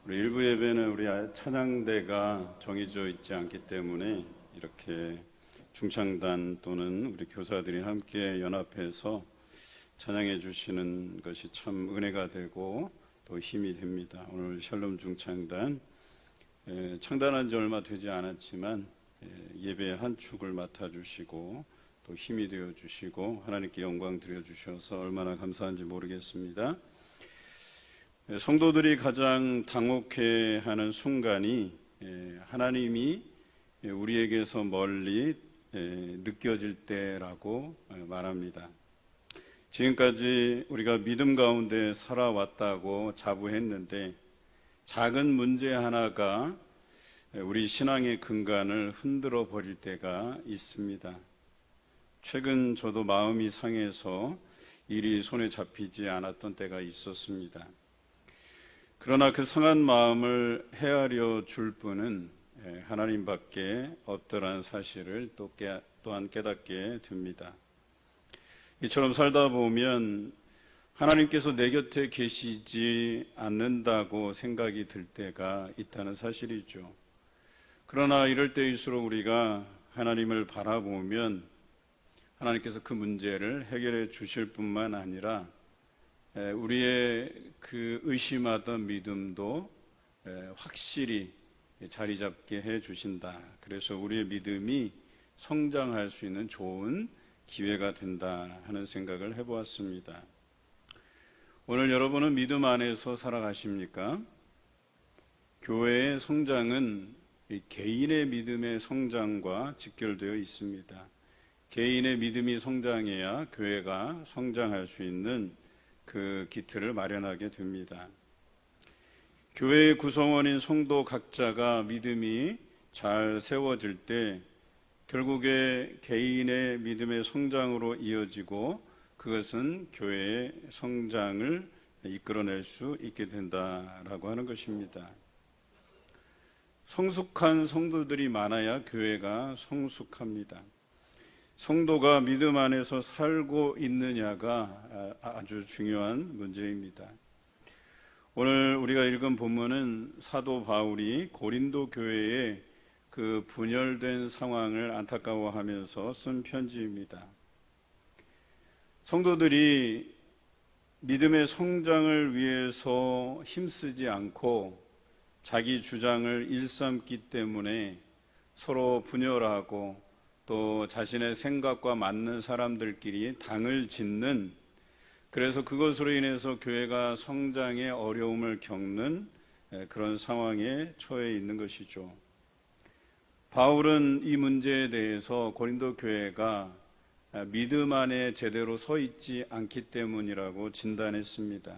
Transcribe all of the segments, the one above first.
우리 일부 예배는 우리 찬양대가 정해져 있지 않기 때문에 이렇게 중창단 또는 우리 교사들이 함께 연합해서 찬양해 주시는 것이 참 은혜가 되고 또 힘이 됩니다. 오늘 샬롬 중창단 창단한 지 얼마 되지 않았지만 예배의 한 축을 맡아주시고 또 힘이 되어주시고 하나님께 영광 드려주셔서 얼마나 감사한지 모르겠습니다. 성도들이 가장 당혹해하는 순간이 하나님이 우리에게서 멀리 느껴질 때라고 말합니다. 지금까지 우리가 믿음 가운데 살아왔다고 자부했는데 작은 문제 하나가 우리 신앙의 근간을 흔들어 버릴 때가 있습니다. 최근 저도 마음이 상해서 일이 손에 잡히지 않았던 때가 있었습니다. 그러나 그 상한 마음을 헤아려 줄 분은 하나님밖에 없더란 사실을 또한 깨닫게 됩니다. 이처럼 살다 보면 하나님께서 내 곁에 계시지 않는다고 생각이 들 때가 있다는 사실이죠. 그러나 이럴 때일수록 우리가 하나님을 바라보면 하나님께서 그 문제를 해결해 주실 뿐만 아니라 우리의 그 의심하던 믿음도 확실히 자리 잡게 해 주신다. 그래서 우리의 믿음이 성장할 수 있는 좋은 기회가 된다 하는 생각을 해보았습니다. 오늘 여러분은 믿음 안에서 살아가십니까? 교회의 성장은 개인의 믿음의 성장과 직결되어 있습니다. 개인의 믿음이 성장해야 교회가 성장할 수 있는 그 기틀을 마련하게 됩니다. 교회의 구성원인 성도 각자가 믿음이 잘 세워질 때 결국에 개인의 믿음의 성장으로 이어지고 그것은 교회의 성장을 이끌어낼 수 있게 된다라고 하는 것입니다. 성숙한 성도들이 많아야 교회가 성숙합니다. 성도가 믿음 안에서 살고 있느냐가 아주 중요한 문제입니다. 오늘 우리가 읽은 본문은 사도 바울이 고린도 교회의 그 분열된 상황을 안타까워하면서 쓴 편지입니다. 성도들이 믿음의 성장을 위해서 힘쓰지 않고 자기 주장을 일삼기 때문에 서로 분열하고 또 자신의 생각과 맞는 사람들끼리 당을 짓는, 그래서 그것으로 인해서 교회가 성장에 어려움을 겪는 그런 상황에 처해 있는 것이죠. 바울은 이 문제에 대해서 고린도 교회가 믿음 안에 제대로 서 있지 않기 때문이라고 진단했습니다.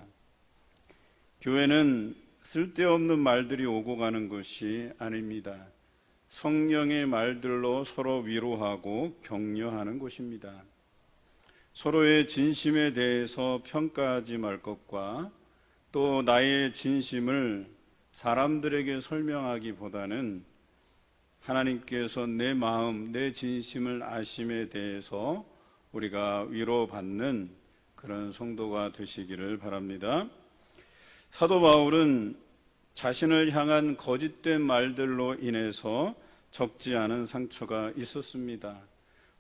교회는 쓸데없는 말들이 오고 가는 것이 아닙니다. 성령의 말들로 서로 위로하고 격려하는 것입니다. 서로의 진심에 대해서 평가하지 말 것과 또 나의 진심을 사람들에게 설명하기보다는 하나님께서 내 마음, 내 진심을 아심에 대해서 우리가 위로받는 그런 성도가 되시기를 바랍니다. 사도 바울은 자신을 향한 거짓된 말들로 인해서 적지 않은 상처가 있었습니다.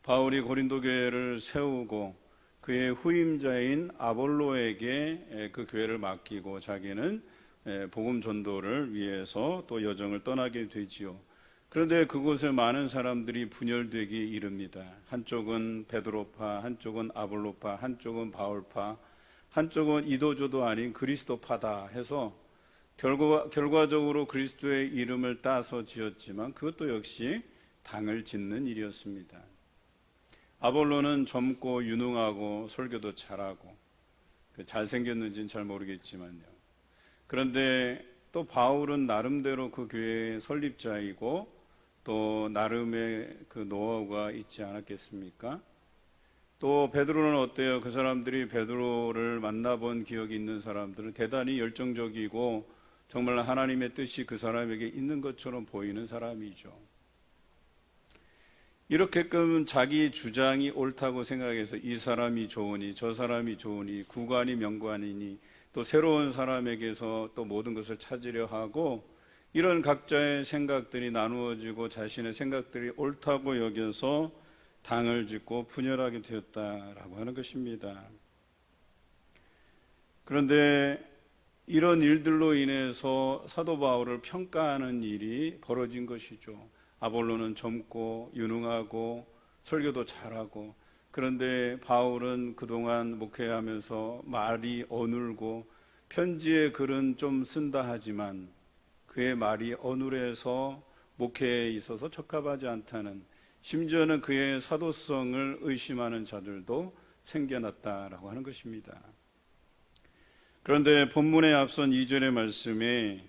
바울이 고린도 교회를 세우고 그의 후임자인 아볼로에게 그 교회를 맡기고 자기는 복음 전도를 위해서 또 여정을 떠나게 되지요. 그런데 그곳에 많은 사람들이 분열되기 이릅니다. 한쪽은 베드로파, 한쪽은 아볼로파, 한쪽은 바울파, 한쪽은 이도저도 아닌 그리스도파다 해서 결과적으로 그리스도의 이름을 따서 지었지만 그것도 역시 당을 짓는 일이었습니다. 아볼로는 젊고 유능하고 설교도 잘하고 잘생겼는지는 잘 모르겠지만요. 그런데 또 바울은 나름대로 그 교회의 설립자이고 또 나름의 그 노하우가 있지 않았겠습니까? 또 베드로는 어때요? 그 사람들이 베드로를 만나본 기억이 있는 사람들은 대단히 열정적이고 정말 하나님의 뜻이 그 사람에게 있는 것처럼 보이는 사람이죠. 이렇게끔 자기 주장이 옳다고 생각해서 이 사람이 좋으니 저 사람이 좋으니 구관이 명관이니 또 새로운 사람에게서 또 모든 것을 찾으려 하고, 이런 각자의 생각들이 나누어지고 자신의 생각들이 옳다고 여겨서 당을 짓고 분열하게 되었다라고 하는 것입니다. 그런데 이런 일들로 인해서 사도 바울을 평가하는 일이 벌어진 것이죠. 아볼로는 젊고 유능하고 설교도 잘하고, 그런데 바울은 그동안 목회하면서 말이 어눌고 편지의 글은 좀 쓴다 하지만 그의 말이 어눌해서 목회에 있어서 적합하지 않다는, 심지어는 그의 사도성을 의심하는 자들도 생겨났다라고 하는 것입니다. 그런데 본문의 앞선 2절의 말씀에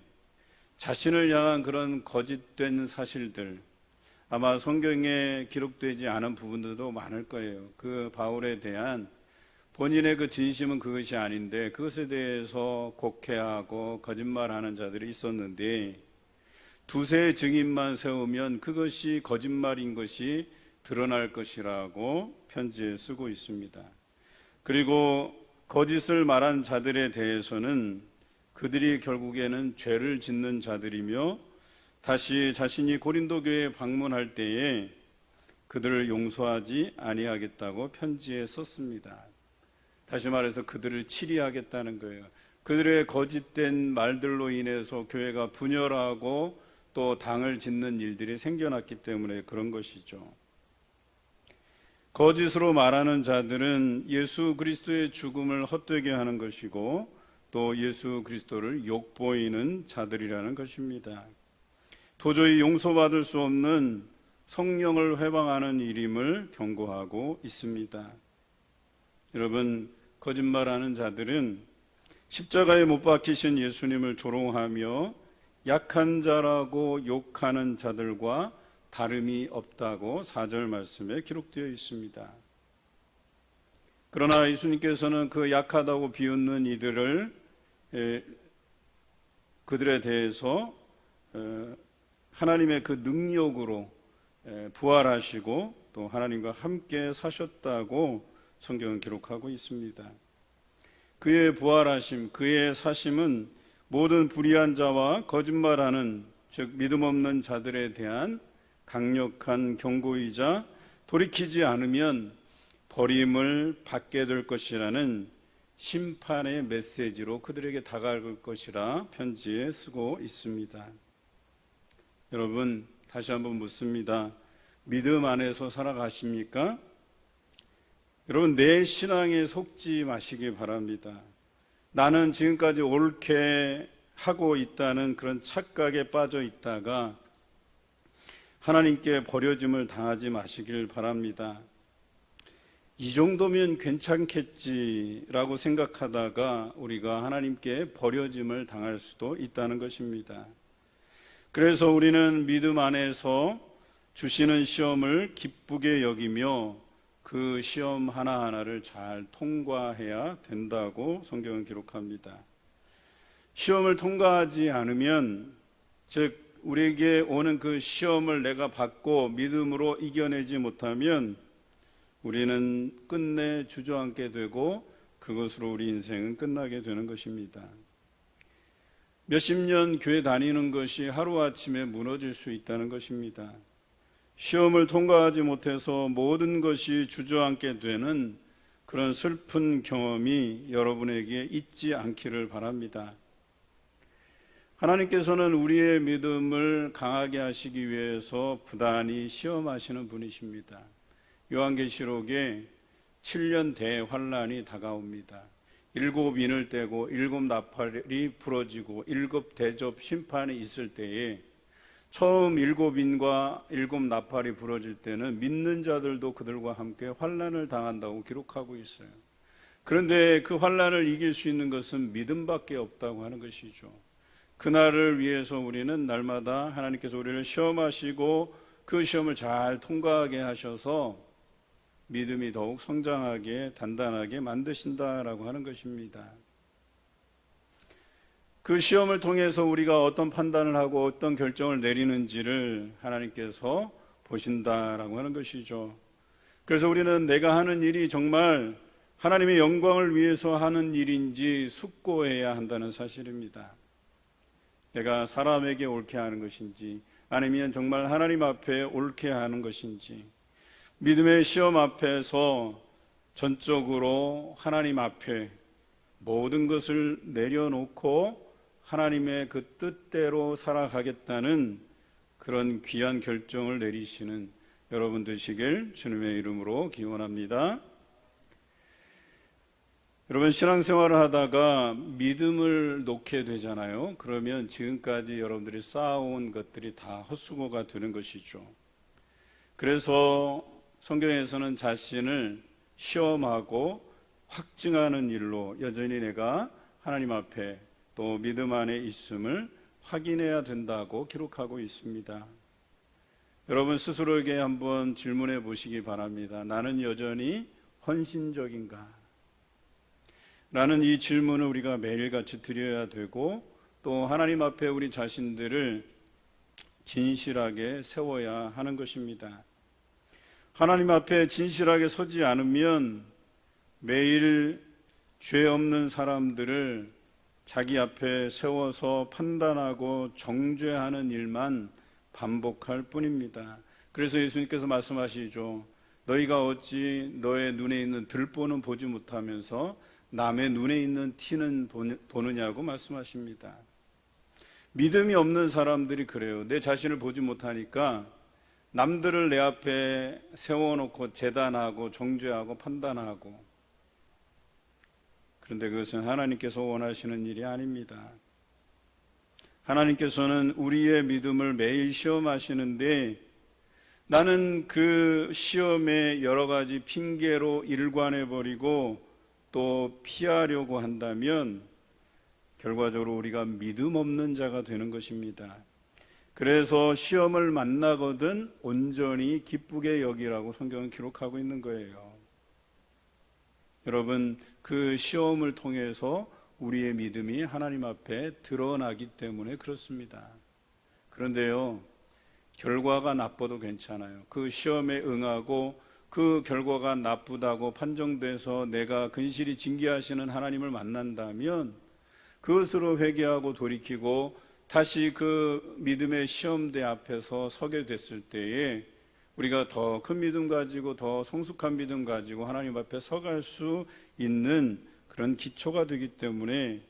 자신을 향한 그런 거짓된 사실들, 아마 성경에 기록되지 않은 부분들도 많을 거예요. 그 바울에 대한 본인의 그 진심은 그것이 아닌데 그것에 대해서 곡해하고 거짓말하는 자들이 있었는데, 두세 증인만 세우면 그것이 거짓말인 것이 드러날 것이라고 편지에 쓰고 있습니다. 그리고 거짓을 말한 자들에 대해서는 그들이 결국에는 죄를 짓는 자들이며, 다시 자신이 고린도 교회에 방문할 때에 그들을 용서하지 아니하겠다고 편지에 썼습니다. 다시 말해서 그들을 치리하겠다는 거예요. 그들의 거짓된 말들로 인해서 교회가 분열하고 또 당을 짓는 일들이 생겨났기 때문에 그런 것이죠. 거짓으로 말하는 자들은 예수 그리스도의 죽음을 헛되게 하는 것이고, 또 예수 그리스도를 욕보이는 자들이라는 것입니다. 도저히 용서받을 수 없는 성령을 회방하는 일임을 경고하고 있습니다. 여러분, 거짓말하는 자들은 십자가에 못 박히신 예수님을 조롱하며 약한 자라고 욕하는 자들과 다름이 없다고 4절 말씀에 기록되어 있습니다. 그러나 예수님께서는 그 약하다고 비웃는 이들을, 그들에 대해서 하나님의 그 능력으로 부활하시고 또 하나님과 함께 사셨다고 성경은 기록하고 있습니다. 그의 부활하심, 그의 사심은 모든 불의한 자와 거짓말하는, 즉 믿음 없는 자들에 대한 강력한 경고이자 돌이키지 않으면 버림을 받게 될 것이라는 심판의 메시지로 그들에게 다가갈 것이라 편지에 쓰고 있습니다. 여러분, 다시 한번 묻습니다. 믿음 안에서 살아가십니까? 여러분, 내 신앙에 속지 마시기 바랍니다. 나는 지금까지 옳게 하고 있다는 그런 착각에 빠져 있다가 하나님께 버려짐을 당하지 마시길 바랍니다. 이 정도면 괜찮겠지라고 생각하다가 우리가 하나님께 버려짐을 당할 수도 있다는 것입니다. 그래서 우리는 믿음 안에서 주시는 시험을 기쁘게 여기며 그 시험 하나하나를 잘 통과해야 된다고 성경은 기록합니다. 시험을 통과하지 않으면, 즉 우리에게 오는 그 시험을 내가 받고 믿음으로 이겨내지 못하면 우리는 끝내 주저앉게 되고 그것으로 우리 인생은 끝나게 되는 것입니다. 몇십 년 교회 다니는 것이 하루아침에 무너질 수 있다는 것입니다. 시험을 통과하지 못해서 모든 것이 주저앉게 되는 그런 슬픈 경험이 여러분에게 있지 않기를 바랍니다. 하나님께서는 우리의 믿음을 강하게 하시기 위해서 부단히 시험하시는 분이십니다. 요한계시록에 7년 대환란이 다가옵니다. 7인을 떼고 7나팔이 부러지고 7대접 심판이 있을 때에 처음 7인과 7나팔이 부러질 때는 믿는 자들도 그들과 함께 환란을 당한다고 기록하고 있어요. 그런데 그 환란을 이길 수 있는 것은 믿음밖에 없다고 하는 것이죠. 그날을 위해서 우리는 날마다 하나님께서 우리를 시험하시고 그 시험을 잘 통과하게 하셔서 믿음이 더욱 성장하게 단단하게 만드신다라고 하는 것입니다. 그 시험을 통해서 우리가 어떤 판단을 하고 어떤 결정을 내리는지를 하나님께서 보신다라고 하는 것이죠. 그래서 우리는 내가 하는 일이 정말 하나님의 영광을 위해서 하는 일인지 숙고해야 한다는 사실입니다. 내가 사람에게 옳게 하는 것인지 아니면 정말 하나님 앞에 옳게 하는 것인지, 믿음의 시험 앞에서 전적으로 하나님 앞에 모든 것을 내려놓고 하나님의 그 뜻대로 살아가겠다는 그런 귀한 결정을 내리시는 여러분 되시길 주님의 이름으로 기원합니다. 여러분, 신앙생활을 하다가 믿음을 놓게 되잖아요. 그러면 지금까지 여러분들이 쌓아온 것들이 다 헛수고가 되는 것이죠. 그래서 성경에서는 자신을 시험하고 확증하는 일로 여전히 내가 하나님 앞에 또 믿음 안에 있음을 확인해야 된다고 기록하고 있습니다. 여러분 스스로에게 한번 질문해 보시기 바랍니다. 나는 여전히 헌신적인가? 라는 이 질문을 우리가 매일같이 드려야 되고, 또 하나님 앞에 우리 자신들을 진실하게 세워야 하는 것입니다. 하나님 앞에 진실하게 서지 않으면 매일 죄 없는 사람들을 자기 앞에 세워서 판단하고 정죄하는 일만 반복할 뿐입니다. 그래서 예수님께서 말씀하시죠. 너희가 어찌 너의 눈에 있는 들보는 보지 못하면서 남의 눈에 있는 티는 보느냐고 말씀하십니다. 믿음이 없는 사람들이 그래요. 내 자신을 보지 못하니까 남들을 내 앞에 세워놓고 재단하고 정죄하고 판단하고, 그런데 그것은 하나님께서 원하시는 일이 아닙니다. 하나님께서는 우리의 믿음을 매일 시험하시는데, 나는 그 시험에 여러 가지 핑계로 일관해버리고 또 피하려고 한다면 결과적으로 우리가 믿음 없는 자가 되는 것입니다. 그래서 시험을 만나거든 온전히 기쁘게 여기라고 성경은 기록하고 있는 거예요. 여러분, 그 시험을 통해서 우리의 믿음이 하나님 앞에 드러나기 때문에 그렇습니다. 그런데요, 결과가 나빠도 괜찮아요. 그 시험에 응하고 그 결과가 나쁘다고 판정돼서 내가 근실히 징계하시는 하나님을 만난다면 그것으로 회개하고 돌이키고 다시 그 믿음의 시험대 앞에서 서게 됐을 때에 우리가 더 큰 믿음 가지고 더 성숙한 믿음 가지고 하나님 앞에 서갈 수 있는 그런 기초가 되기 때문에,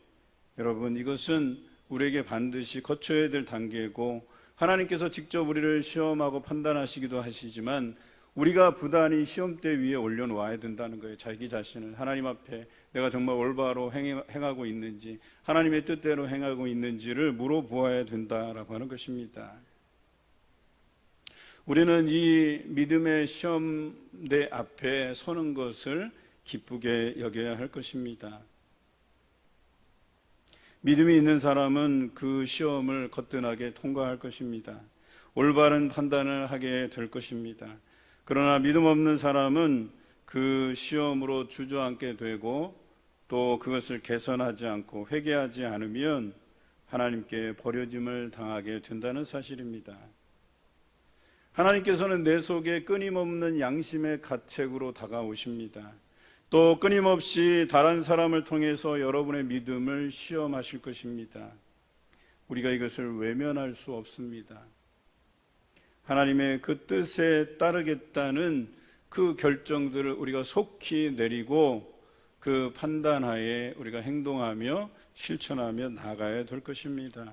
여러분, 이것은 우리에게 반드시 거쳐야 될 단계고, 하나님께서 직접 우리를 시험하고 판단하시기도 하시지만 우리가 부단히 시험대 위에 올려놓아야 된다는 거예요. 자기 자신을 하나님 앞에 내가 정말 올바로 행하고 있는지, 하나님의 뜻대로 행하고 있는지를 물어보아야 된다라고 하는 것입니다. 우리는 이 믿음의 시험대 앞에 서는 것을 기쁘게 여겨야 할 것입니다. 믿음이 있는 사람은 그 시험을 거뜬하게 통과할 것입니다. 올바른 판단을 하게 될 것입니다. 그러나 믿음 없는 사람은 그 시험으로 주저앉게 되고 또 그것을 개선하지 않고 회개하지 않으면 하나님께 버려짐을 당하게 된다는 사실입니다. 하나님께서는 내 속에 끊임없는 양심의 가책으로 다가오십니다. 또 끊임없이 다른 사람을 통해서 여러분의 믿음을 시험하실 것입니다. 우리가 이것을 외면할 수 없습니다. 하나님의 그 뜻에 따르겠다는 그 결정들을 우리가 속히 내리고 그 판단하에 우리가 행동하며 실천하며 나가야 될 것입니다.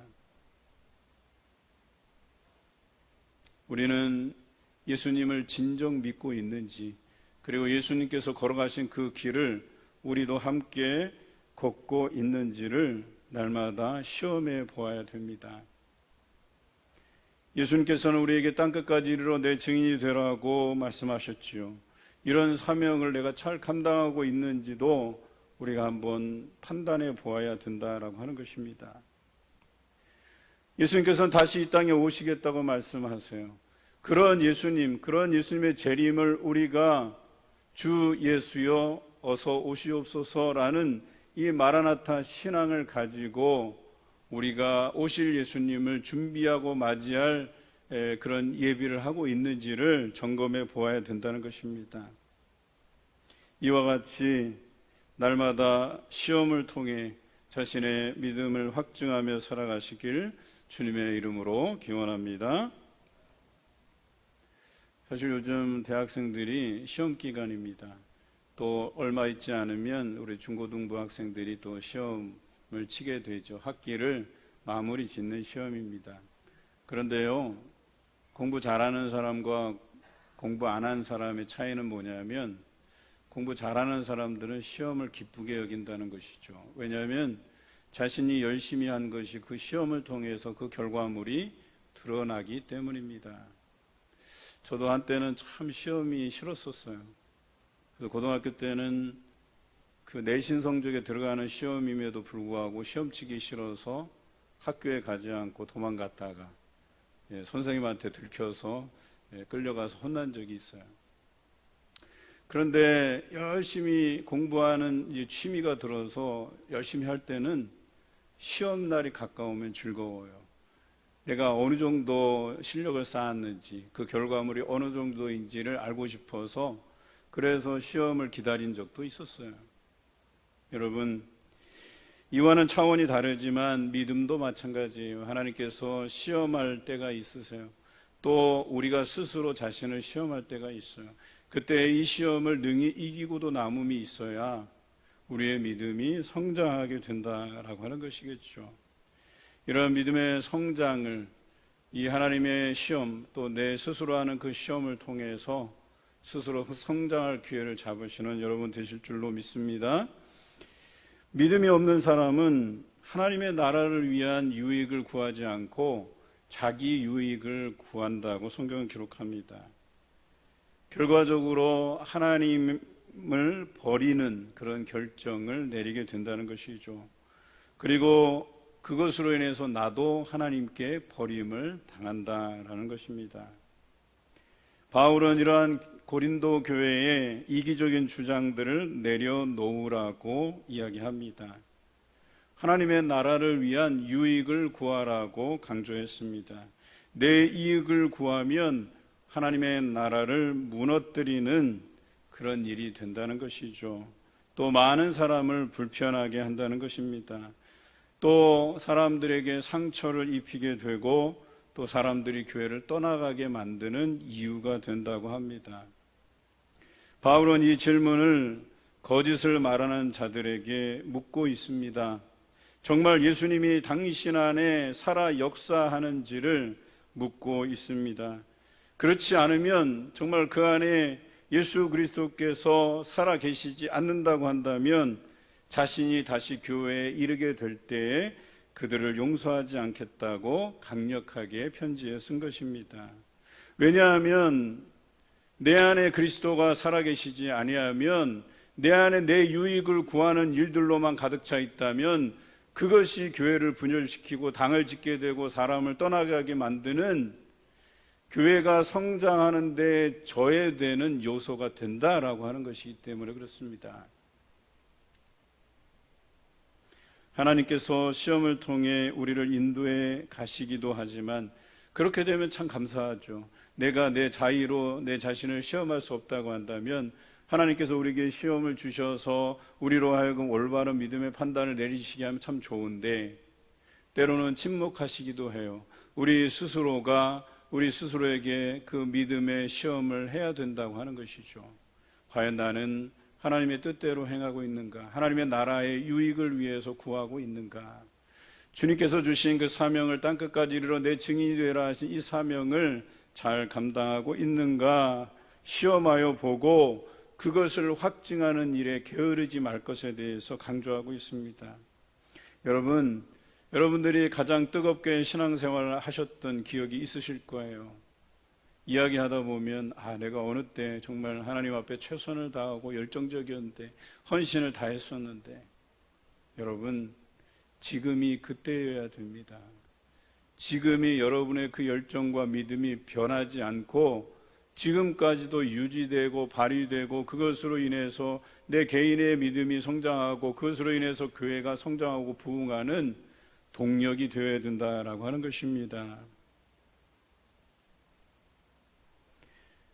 우리는 예수님을 진정 믿고 있는지, 그리고 예수님께서 걸어가신 그 길을 우리도 함께 걷고 있는지를 날마다 시험해 보아야 됩니다. 예수님께서는 우리에게 땅끝까지 이르러 내 증인이 되라고 말씀하셨지요. 이런 사명을 내가 잘 감당하고 있는지도 우리가 한번 판단해 보아야 된다라고 하는 것입니다. 예수님께서는 다시 이 땅에 오시겠다고 말씀하세요. 그런 예수님, 그런 예수님의 재림을 우리가 주 예수여 어서 오시옵소서라는 이 마라나타 신앙을 가지고 우리가 오실 예수님을 준비하고 맞이할 그런 예비를 하고 있는지를 점검해 보아야 된다는 것입니다. 이와 같이 날마다 시험을 통해 자신의 믿음을 확증하며 살아가시길 주님의 이름으로 기원합니다. 사실 요즘 대학생들이 시험 기간입니다. 또 얼마 있지 않으면 우리 중고등부 학생들이 또 시험을 치게 되죠. 학기를 마무리 짓는 시험입니다. 그런데요, 공부 잘하는 사람과 공부 안 한 사람의 차이는 뭐냐면, 공부 잘하는 사람들은 시험을 기쁘게 여긴다는 것이죠. 왜냐하면 자신이 열심히 한 것이 그 시험을 통해서 그 결과물이 드러나기 때문입니다. 저도 한때는 참 시험이 싫었었어요. 그래서 고등학교 때는 그 내신 성적에 들어가는 시험임에도 불구하고 시험 치기 싫어서 학교에 가지 않고 도망갔다가 선생님한테 들켜서 끌려가서 혼난 적이 있어요. 그런데 열심히 공부하는 이제 취미가 들어서 열심히 할 때는 시험 날이 가까우면 즐거워요. 내가 어느 정도 실력을 쌓았는지, 그 결과물이 어느 정도인지를 알고 싶어서 그래서 시험을 기다린 적도 있었어요. 여러분, 이와는 차원이 다르지만 믿음도 마찬가지예요. 하나님께서 시험할 때가 있으세요. 또 우리가 스스로 자신을 시험할 때가 있어요. 그때 이 시험을 능히 이기고도 남음이 있어야 우리의 믿음이 성장하게 된다라고 하는 것이겠죠. 이런 믿음의 성장을 이 하나님의 시험, 또 내 스스로 하는 그 시험을 통해서 스스로 성장할 기회를 잡으시는 여러분 되실 줄로 믿습니다. 믿음이 없는 사람은 하나님의 나라를 위한 유익을 구하지 않고 자기 유익을 구한다고 성경은 기록합니다. 결과적으로 하나님을 버리는 그런 결정을 내리게 된다는 것이죠. 그리고 그것으로 인해서 나도 하나님께 버림을 당한다라는 것입니다. 바울은 이러한 고린도 교회의 이기적인 주장들을 내려놓으라고 이야기합니다. 하나님의 나라를 위한 유익을 구하라고 강조했습니다. 내 이익을 구하면 하나님의 나라를 무너뜨리는 그런 일이 된다는 것이죠. 또 많은 사람을 불편하게 한다는 것입니다. 또 사람들에게 상처를 입히게 되고 또 사람들이 교회를 떠나가게 만드는 이유가 된다고 합니다. 바울은 이 질문을 거짓을 말하는 자들에게 묻고 있습니다. 정말 예수님이 당신 안에 살아 역사하는지를 묻고 있습니다. 그렇지 않으면 정말 그 안에 예수 그리스도께서 살아 계시지 않는다고 한다면 자신이 다시 교회에 이르게 될 때에 그들을 용서하지 않겠다고 강력하게 편지에 쓴 것입니다. 왜냐하면 내 안에 그리스도가 살아계시지 아니하면 내 안에 내 유익을 구하는 일들로만 가득 차 있다면 그것이 교회를 분열시키고 당을 짓게 되고 사람을 떠나가게 만드는 교회가 성장하는 데 저해되는 요소가 된다라고 하는 것이기 때문에 그렇습니다. 하나님께서 시험을 통해 우리를 인도해 가시기도 하지만 그렇게 되면 참 감사하죠. 내가 내 자의로 내 자신을 시험할 수 없다고 한다면 하나님께서 우리에게 시험을 주셔서 우리로 하여금 올바른 믿음의 판단을 내리시게 하면 참 좋은데 때로는 침묵하시기도 해요. 우리 스스로에게 그 믿음의 시험을 해야 된다고 하는 것이죠. 과연 나는 하나님의 뜻대로 행하고 있는가? 하나님의 나라의 유익을 위해서 구하고 있는가? 주님께서 주신 그 사명을 땅끝까지 이르러 내 증인이 되라 하신 이 사명을 잘 감당하고 있는가 시험하여 보고 그것을 확증하는 일에 게으르지 말 것에 대해서 강조하고 있습니다. 여러분들이 가장 뜨겁게 신앙생활을 하셨던 기억이 있으실 거예요. 이야기하다 보면 내가 어느 때 정말 하나님 앞에 최선을 다하고 열정적이었는데 헌신을 다했었는데 여러분 지금이 그때여야 됩니다. 지금이 여러분의 그 열정과 믿음이 변하지 않고 지금까지도 유지되고 발휘되고 그것으로 인해서 내 개인의 믿음이 성장하고 그것으로 인해서 교회가 성장하고 부흥하는 동력이 되어야 된다라고 하는 것입니다.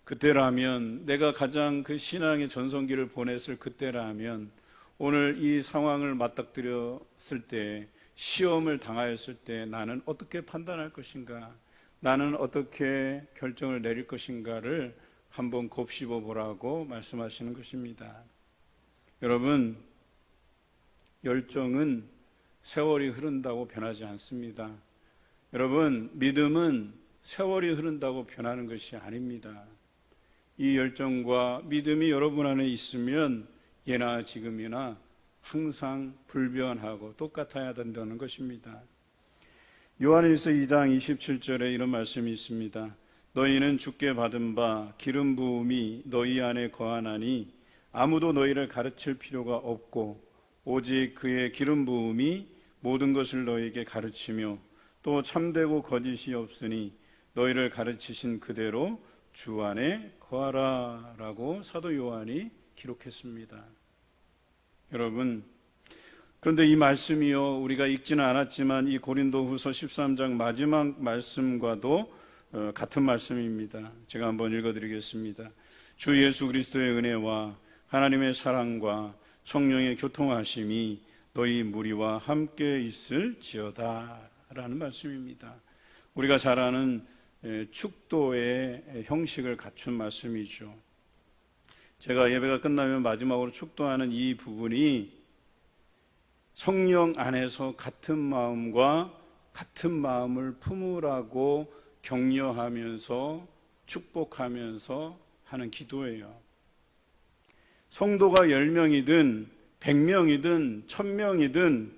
그때라면 내가 가장 그 신앙의 전성기를 보냈을 그때라면 오늘 이 상황을 맞닥뜨렸을 때, 시험을 당하였을 때 나는 어떻게 판단할 것인가, 나는 어떻게 결정을 내릴 것인가를 한번 곱씹어 보라고 말씀하시는 것입니다. 여러분, 열정은 세월이 흐른다고 변하지 않습니다. 여러분, 믿음은 세월이 흐른다고 변하는 것이 아닙니다. 이 열정과 믿음이 여러분 안에 있으면 예나 지금이나 항상 불변하고 똑같아야 된다는 것입니다. 요한일서 2장 27절에 이런 말씀이 있습니다. 너희는 주께 받은 바 기름 부음이 너희 안에 거하나니 아무도 너희를 가르칠 필요가 없고 오직 그의 기름 부음이 모든 것을 너희에게 가르치며 또 참되고 거짓이 없으니 너희를 가르치신 그대로 주 안에 거하라 라고 사도 요한이 기록했습니다. 여러분, 그런데 이 말씀이요, 우리가 읽지는 않았지만 이 고린도후서 13장 마지막 말씀과도 같은 말씀입니다. 제가 한번 읽어드리겠습니다. 주 예수 그리스도의 은혜와 하나님의 사랑과 성령의 교통하심이 너희 무리와 함께 있을지어다 라는 말씀입니다. 우리가 잘 아는 축도의 형식을 갖춘 말씀이죠. 제가 예배가 끝나면 마지막으로 축도하는 이 부분이 성령 안에서 같은 마음과 같은 마음을 품으라고 격려하면서 축복하면서 하는 기도예요. 성도가 10명이든 100명이든 1000명이든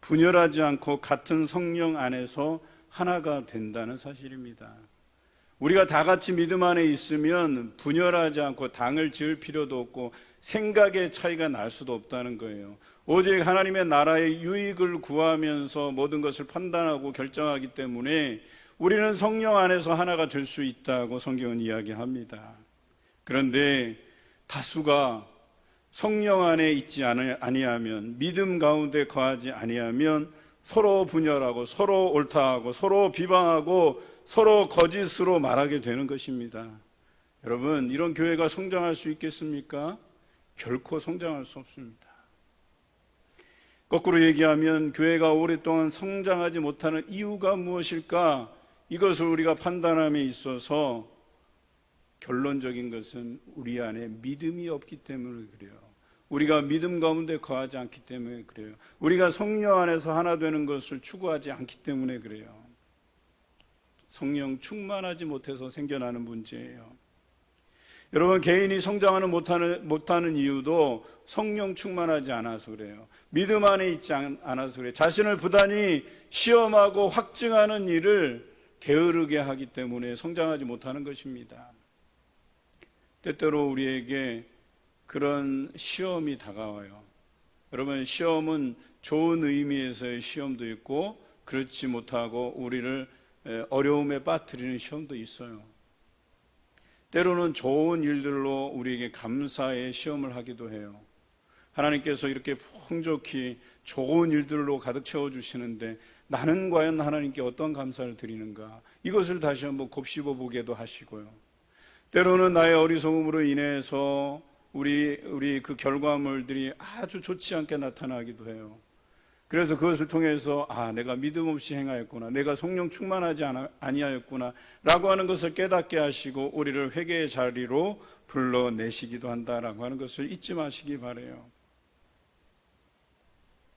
분열하지 않고 같은 성령 안에서 하나가 된다는 사실입니다. 우리가 다 같이 믿음 안에 있으면 분열하지 않고 당을 지을 필요도 없고 생각의 차이가 날 수도 없다는 거예요. 오직 하나님의 나라의 유익을 구하면서 모든 것을 판단하고 결정하기 때문에 우리는 성령 안에서 하나가 될 수 있다고 성경은 이야기합니다. 그런데 다수가 성령 안에 있지 아니하면, 믿음 가운데 거하지 아니하면 서로 분열하고 서로 옳다하고 서로 비방하고 서로 거짓으로 말하게 되는 것입니다. 여러분, 이런 교회가 성장할 수 있겠습니까? 결코 성장할 수 없습니다. 거꾸로 얘기하면 교회가 오랫동안 성장하지 못하는 이유가 무엇일까? 이것을 우리가 판단함에 있어서 결론적인 것은 우리 안에 믿음이 없기 때문에 그래요. 우리가 믿음 가운데 거하지 않기 때문에 그래요. 우리가 성령 안에서 하나 되는 것을 추구하지 않기 때문에 그래요. 성령 충만하지 못해서 생겨나는 문제예요. 여러분, 개인이 성장하는 못하는 이유도 성령 충만하지 않아서 그래요. 믿음 안에 있지 않아서 그래요. 자신을 부단히 시험하고 확증하는 일을 게으르게 하기 때문에 성장하지 못하는 것입니다. 때때로 우리에게 그런 시험이 다가와요. 여러분, 시험은 좋은 의미에서의 시험도 있고 그렇지 못하고 우리를 어려움에 빠뜨리는 시험도 있어요. 때로는 좋은 일들로 우리에게 감사의 시험을 하기도 해요. 하나님께서 이렇게 풍족히 좋은 일들로 가득 채워주시는데 나는 과연 하나님께 어떤 감사를 드리는가, 이것을 다시 한번 곱씹어 보게도 하시고요. 때로는 나의 어리석음으로 인해서 우리 그 결과물들이 아주 좋지 않게 나타나기도 해요. 그래서 그것을 통해서 내가 믿음 없이 행하였구나, 내가 성령 충만하지 아니하였구나 라고 하는 것을 깨닫게 하시고 우리를 회개의 자리로 불러내시기도 한다라고 하는 것을 잊지 마시기 바라요.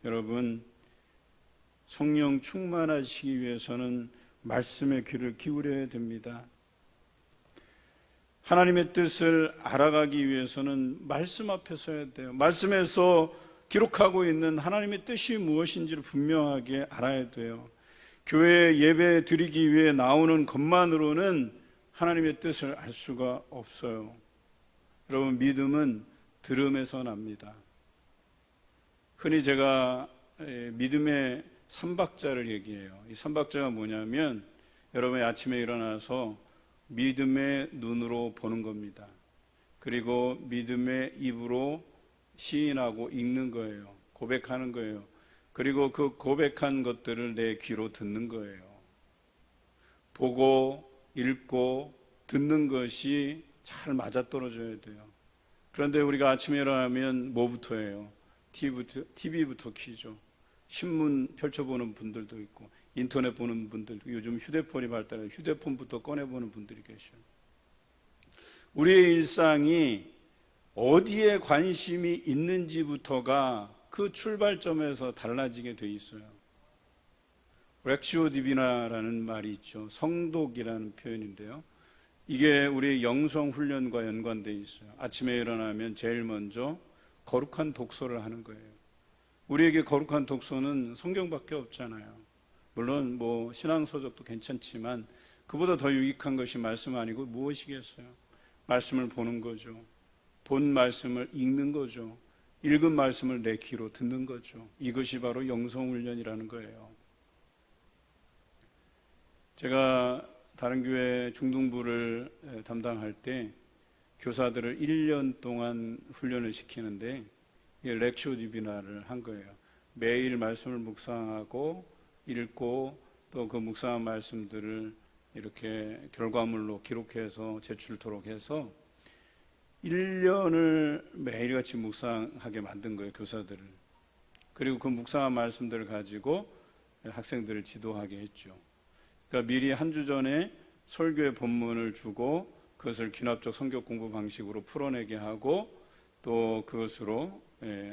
여러분, 성령 충만하시기 위해서는 말씀의 귀를 기울여야 됩니다. 하나님의 뜻을 알아가기 위해서는 말씀 앞에 서야 돼요. 말씀에서 기록하고 있는 하나님의 뜻이 무엇인지를 분명하게 알아야 돼요. 교회 예배 드리기 위해 나오는 것만으로는 하나님의 뜻을 알 수가 없어요. 여러분, 믿음은 들음에서 납니다. 흔히 제가 믿음의 삼박자를 얘기해요. 이 삼박자가 뭐냐면 여러분이 아침에 일어나서 믿음의 눈으로 보는 겁니다. 그리고 믿음의 입으로 시인하고 읽는 거예요. 고백하는 거예요. 그리고 그 고백한 것들을 내 귀로 듣는 거예요. 보고 읽고 듣는 것이 잘 맞아떨어져야 돼요. 그런데 우리가 아침에 일어나면 뭐부터 해요? TV부터 키죠. 신문 펼쳐보는 분들도 있고 인터넷 보는 분들도, 요즘 휴대폰이 발달해 휴대폰부터 꺼내보는 분들이 계셔요. 우리의 일상이 어디에 관심이 있는지부터가 그 출발점에서 달라지게 돼 있어요. 렉시오 디비나라는 말이 있죠. 성독이라는 표현인데요. 이게 우리 영성 훈련과 연관되어 있어요. 아침에 일어나면 제일 먼저 거룩한 독서를 하는 거예요. 우리에게 거룩한 독서는 성경밖에 없잖아요. 물론 뭐 신앙서적도 괜찮지만 그보다 더 유익한 것이 말씀 아니고 무엇이겠어요? 말씀을 보는 거죠. 본 말씀을 읽는 거죠. 읽은 말씀을 내 귀로 듣는 거죠. 이것이 바로 영성훈련이라는 거예요. 제가 다른 교회 중등부를 담당할 때 교사들을 1년 동안 훈련을 시키는데 렉시오 디비나를 한 거예요. 매일 말씀을 묵상하고 읽고 또 그 묵상한 말씀들을 이렇게 결과물로 기록해서 제출토록 해서 1년을 매일같이 묵상하게 만든 거예요, 교사들을. 그리고 그 묵상한 말씀들을 가지고 학생들을 지도하게 했죠. 그러니까 미리 한 주 전에 설교의 본문을 주고 그것을 귀납적 성경 공부 방식으로 풀어내게 하고 또 그것으로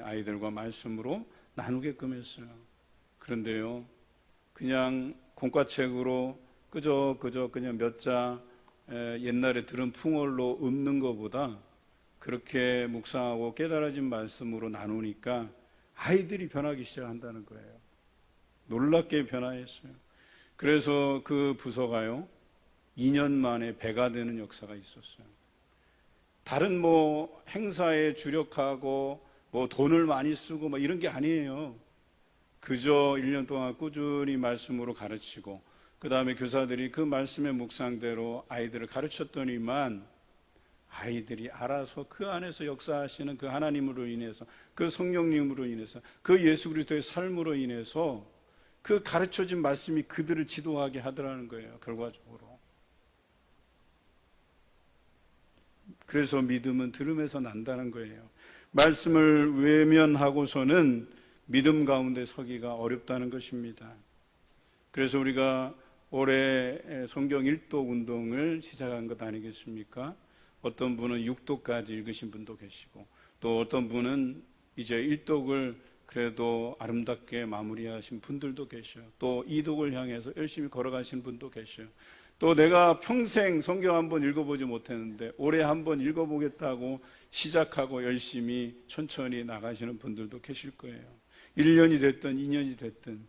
아이들과 말씀으로 나누게끔 했어요. 그런데요, 그냥 공과책으로 그저 그냥 몇 자 옛날에 들은 풍월로 읊는 것보다 그렇게 묵상하고 깨달아진 말씀으로 나누니까 아이들이 변하기 시작한다는 거예요. 놀랍게 변화했어요. 그래서 그 부서가요, 2년 만에 배가 되는 역사가 있었어요. 다른 뭐 행사에 주력하고 뭐 돈을 많이 쓰고 뭐 이런 게 아니에요. 그저 1년 동안 꾸준히 말씀으로 가르치고 그 다음에 교사들이 그 말씀의 묵상대로 아이들을 가르쳤더니만 아이들이 알아서 그 안에서 역사하시는 그 하나님으로 인해서, 그 성령님으로 인해서, 그 예수 그리스도의 삶으로 인해서 그 가르쳐진 말씀이 그들을 지도하게 하더라는 거예요, 결과적으로. 그래서 믿음은 들음에서 난다는 거예요. 말씀을 외면하고서는 믿음 가운데 서기가 어렵다는 것입니다. 그래서 우리가 올해 성경 1독 운동을 시작한 것 아니겠습니까? 어떤 분은 6독까지 읽으신 분도 계시고 또 어떤 분은 이제 1독을 그래도 아름답게 마무리하신 분들도 계셔요. 또 2독을 향해서 열심히 걸어가신 분도 계셔요. 또 내가 평생 성경 한번 읽어보지 못했는데 올해 한번 읽어보겠다고 시작하고 열심히 천천히 나가시는 분들도 계실 거예요. 1년이 됐든 2년이 됐든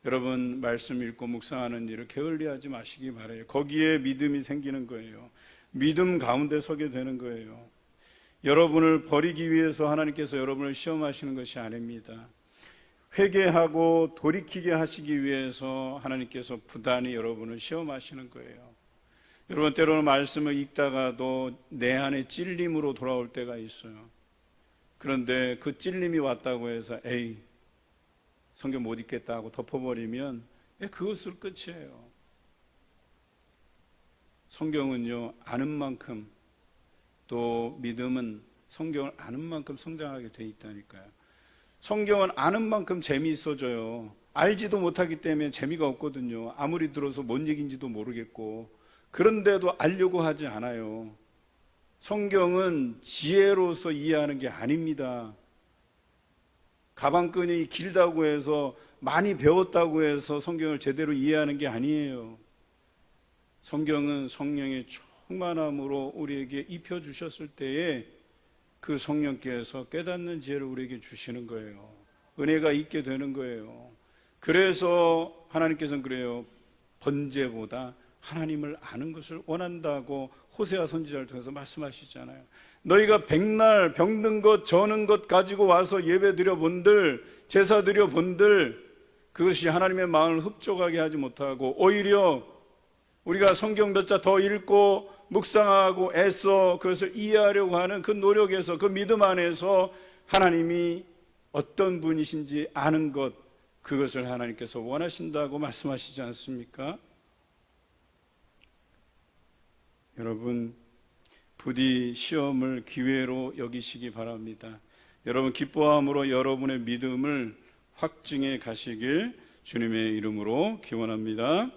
여러분 말씀 읽고 묵상하는 일을 게을리하지 마시기 바라요. 거기에 믿음이 생기는 거예요. 믿음 가운데 서게 되는 거예요. 여러분을 버리기 위해서 하나님께서 여러분을 시험하시는 것이 아닙니다. 회개하고 돌이키게 하시기 위해서 하나님께서 부단히 여러분을 시험하시는 거예요. 여러분 때로는 말씀을 읽다가도 내 안에 찔림으로 돌아올 때가 있어요. 그런데 그 찔림이 왔다고 해서 에이 성경 못 읽겠다 하고 덮어버리면 그것으로 끝이에요. 성경은요, 아는 만큼, 또 믿음은 성경을 아는 만큼 성장하게 돼 있다니까요. 성경은 아는 만큼 재미있어져요. 알지도 못하기 때문에 재미가 없거든요. 아무리 들어서 뭔 얘기인지도 모르겠고 그런데도 알려고 하지 않아요. 성경은 지혜로서 이해하는 게 아닙니다. 가방끈이 길다고 해서 많이 배웠다고 해서 성경을 제대로 이해하는 게 아니에요. 성경은 성령의 충만함으로 우리에게 입혀주셨을 때에 그 성령께서 깨닫는 지혜를 우리에게 주시는 거예요. 은혜가 있게 되는 거예요. 그래서 하나님께서는 그래요. 번제보다 하나님을 아는 것을 원한다고 호세아 선지자를 통해서 말씀하시잖아요. 너희가 백날 병든 것 저는 것 가지고 와서 예배 드려 본들, 제사 드려 본들, 그것이 하나님의 마음을 흡족하게 하지 못하고 오히려 우리가 성경 몇 자 더 읽고 묵상하고 애써 그것을 이해하려고 하는 그 노력에서, 그 믿음 안에서 하나님이 어떤 분이신지 아는 것, 그것을 하나님께서 원하신다고 말씀하시지 않습니까? 여러분, 부디 시험을 기회로 여기시기 바랍니다. 여러분 기뻐함으로 여러분의 믿음을 확증해 가시길 주님의 이름으로 기원합니다.